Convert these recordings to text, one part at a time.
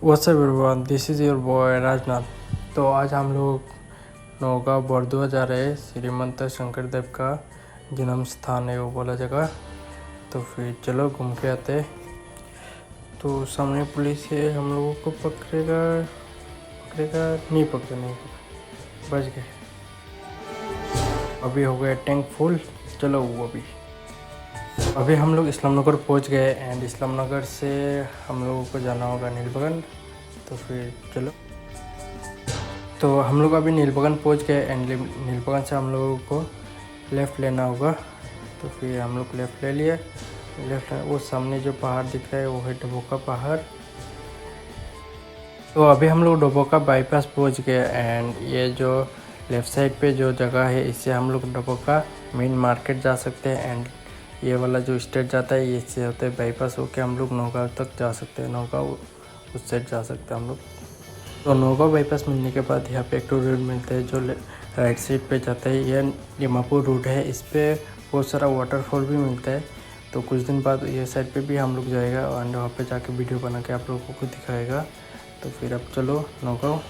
What's up everyone, this is your boy Rajnath. तो आज हम लोग नौगांव बरदुआ जा रहे हैं। श्रीमंत शंकरदेव का जन्म स्थान है वो वाला जगह। तो फिर चलो घूम के आते। तो सामने पुलिस है, हम लोगों को पकड़ेगा नहीं पकड़े बच गए। अभी हो गया टैंक फुल। चलो अभी हम लोग इस्लाम नगर पहुँच गए एंड इस्लाम नगर से हम लोगों को जाना होगा नीलबगन। तो फिर चलो। तो हम लोग अभी नीलबगन पहुँच गए एंड नीलबगन से हम लोगों को लेफ़्ट लेना होगा। तो फिर हम लोग लेफ़्ट ले लिए। वो सामने जो पहाड़ दिख रहा है वो है डबोका पहाड़। तो अभी हम लोग डबोका बाईपास पहुँच गए एंड ये जो लेफ़्ट साइड पे जो जगह है इससे हम लोग डबोका मेन मार्केट जा सकते हैं एंड ये वाला जो स्ट्रेट जाता है इससे होते हैं बाईपास होके हम लोग नौगांव तक जा सकते हैं। नौगांव उस साइड जा सकते हैं हम लोग। तो नौगांव बाईपास मिलने के बाद यहाँ पे एक टू रोड मिलता है जो राइट साइड पे जाता है। यह दीमापुर रोड है। इस पर बहुत सारा वाटरफॉल भी मिलता है। तो कुछ दिन बाद ये साइड पे भी हम लोग जाएगा एंड वहाँ पे जाके वीडियो बना के आप लोगों को दिखाएगा। तो फिर अब चलो नौगांव।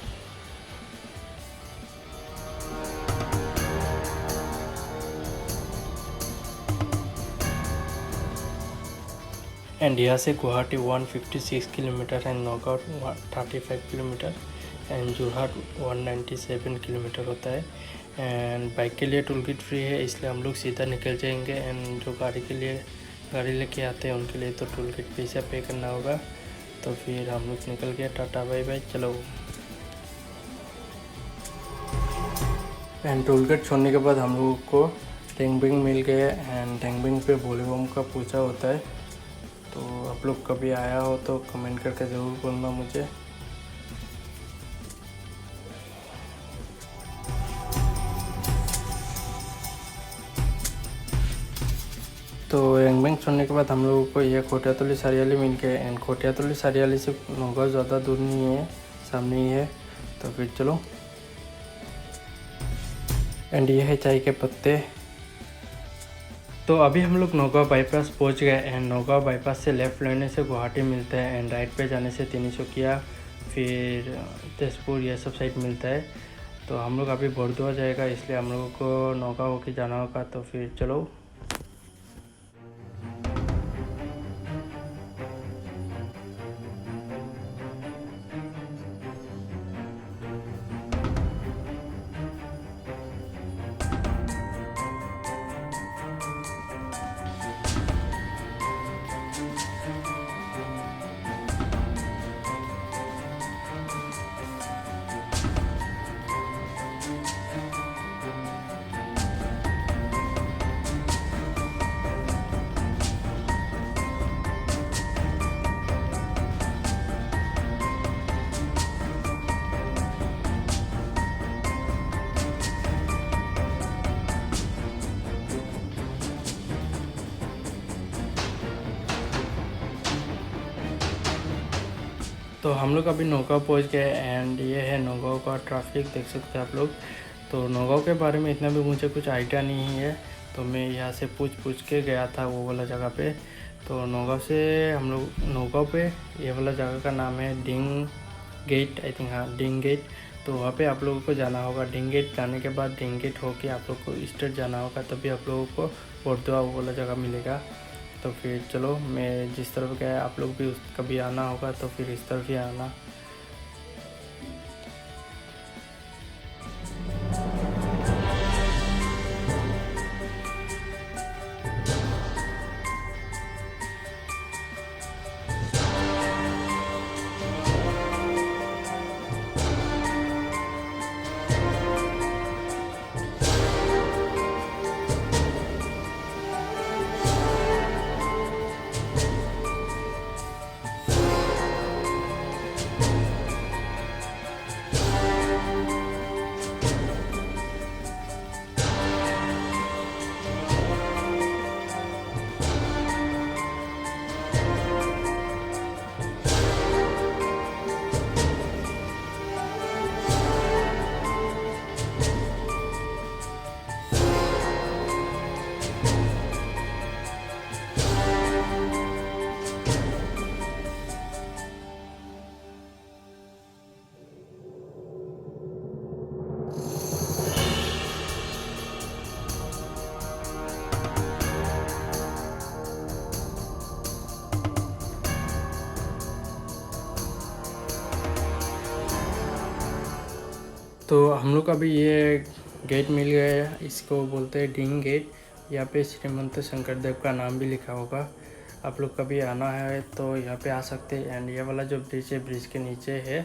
एंड यहाँ से Guwahati 156 kilometre and Naugaon 35 kilometre and Jorhat 197 kilometre होता है। एंड बाइक के लिए टोल गेट फ्री है, इसलिए हम लोग सीधा निकल जाएंगे। एंड जो गाड़ी लेके आते हैं उनके लिए तो टोल गेट पैसा पे करना होगा। तो फिर हम लोग निकल गए। टाटा बाय बाय, चलो। एंड टोल गेट छोड़ने के बाद हम लोगों को टेंगबिंग मिल गया एंड टेंगबिंग पे भोले बम का पूजा होता है। तो आप लोग कभी आया हो तो कमेंट करके ज़रूर बोलना मुझे। तो एंगबिंग छोड़ने के बाद हम लोगों को ये खोटियातुली सारियाली मिल गए एंड खोटियातुली सारियाली से नौगांव ज़्यादा दूर नहीं है, सामने ही है। तो फिर चलो। एंड ये है चाय के पत्ते। तो अभी हम लोग नौगांव बाईपास पहुंच गए एंड नौगांव बाईपास से लेफ़्ट लेने से गुवाहाटी मिलता है एंड राइट पे जाने से तिनसुकिया फिर तेजपुर ये सब साइड मिलता है। तो हम लोग अभी बरदुआ जाएगा, इसलिए हम लोगों को नौगांव होके जाना होगा। तो फिर चलो। तो हम लोग अभी नौगांव पहुंच गए एंड ये है नौगांव का ट्रैफिक, देख सकते हैं आप लोग। तो नौगांव के बारे में इतना भी मुझे कुछ आइडिया नहीं है, तो मैं यहाँ से पूछ के गया था वो वाला जगह पे। तो नौगांव से हम लोग नौगांव पे ये वाला जगह का नाम है डिंग गेट, आई थिंक, हाँ डिंग गेट। तो वहाँ पे आप लोगों को जाना होगा। डिंग गेट जाने के बाद डिंग गेट होके आप लोग को स्ट्रेट जाना होगा, तभी आप लोगों को बरदुआ वो वाला जगह मिलेगा। तो फिर चलो, मैं जिस तरफ गया आप लोग भी कभी आना होगा तो फिर इस तरफ ही आना। तो हम लोग अभी ये गेट मिल गया है, इसको बोलते हैं डिंग गेट। यहाँ पे श्रीमंत शंकरदेव का नाम भी लिखा होगा। आप लोग कभी आना है तो यहाँ पे आ सकते हैं। एंड ये वाला जो ब्रिज है, ब्रिज के नीचे है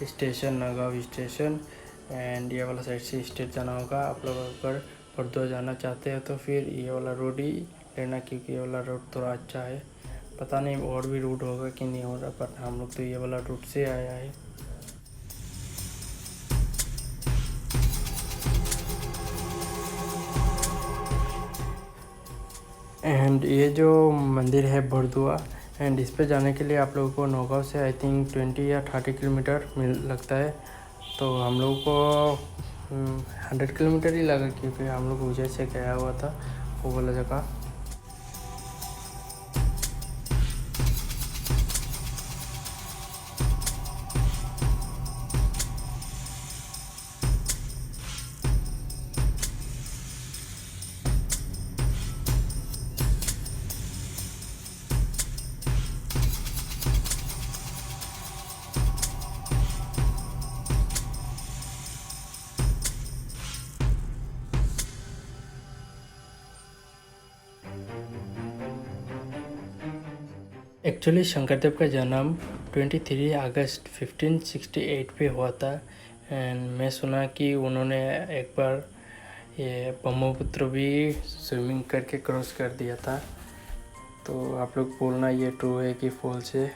स्टेशन, नगाँव स्टेशन। एंड ये वाला साइड से स्टेट जाना होगा। आप लोग अगर बड़ौदा जाना चाहते हैं तो फिर ये वाला रोड ही लेना, क्योंकि ये वाला रोड थोड़ा अच्छा है। पता नहीं और भी रूट होगा कि नहीं हो रहा, पर हम लोग तो ये वाला रूट से आया है। एंड ये जो मंदिर है बड़ौदा, एंड इस पे जाने के लिए आप लोगों को नौगांव से आई थिंक 20 या 30 किलोमीटर लगता है। तो हम लोगों को 100 किलोमीटर ही लगा, क्योंकि हम लोग उज्जैन से गया हुआ था वो वाला जगह। एक्चुअली शंकरदेव का जन्म 23 अगस्त 1568 पे हुआ था। एंड मैं सुना कि उन्होंने एक बार ये ब्रह्मपुत्र भी स्विमिंग करके क्रॉस कर दिया था। तो आप लोग बोलना ये ट्रू है कि फॉल्स है।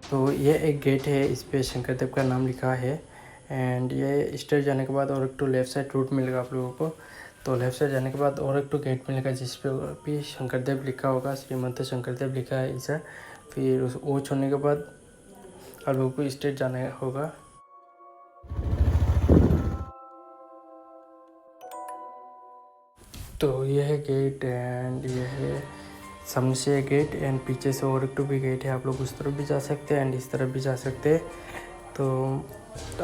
तो ये एक गेट है, इस पे शंकरदेव का नाम लिखा है। एंड ये स्ट्रेट जाने के बाद और एक तो लेफ़्ट साइड रूट मिलेगा आप लोगों को। तो लेफ़्ट साइड जाने के बाद और एक तो गेट मिलेगा जिस पे भी शंकरदेव लिखा होगा, श्रीमंत शंकरदेव लिखा है इधर। फिर वो छोड़ने के बाद आप लोगों को स्ट्रेट जाना होगा। तो ये है गेट, एंड ये है सामने से गेट, एंड पीछे से और एक तो भी गेट है। आप लोग उस तरफ भी जा सकते हैं एंड इस तरफ भी जा सकते हैं। तो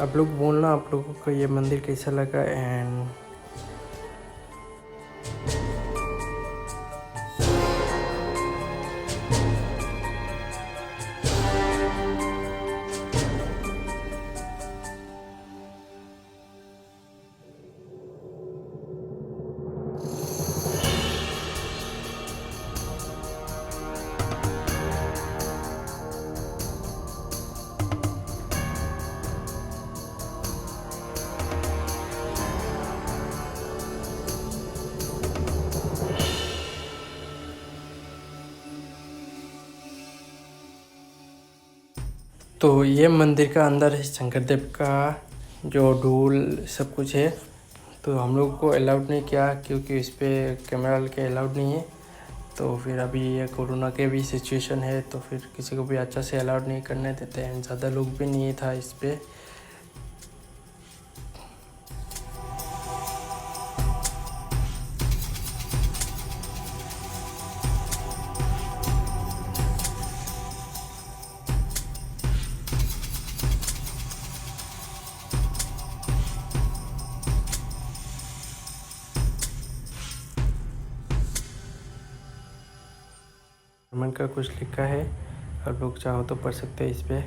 आप लोग बोलना आप लोगों को ये मंदिर कैसा लगा। एंड तो ये मंदिर का अंदर है शंकरदेव का जो ढोल सब कुछ है। तो हम लोग को अलाउड नहीं किया, क्योंकि इस पर कैमरा के अलाउड नहीं है। तो फिर अभी ये कोरोना के भी सिचुएशन है, तो फिर किसी को भी अच्छा से अलाउड नहीं करने देते हैं। ज़्यादा लोग भी नहीं था इस पर। जर्मन का कुछ लिखा है, आप लोग चाहो तो पढ़ सकते हैं इस पे।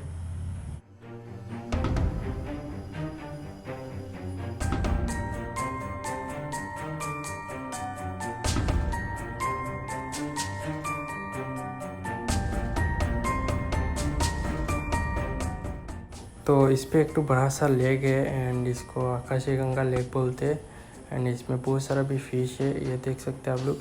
तो इस पे एक तो बड़ा सा लेक है, एंड इसको आकाशी गंगा लेक बोलते हैं। एंड इसमें बहुत सारा भी फिश है, ये देख सकते हैं आप लोग।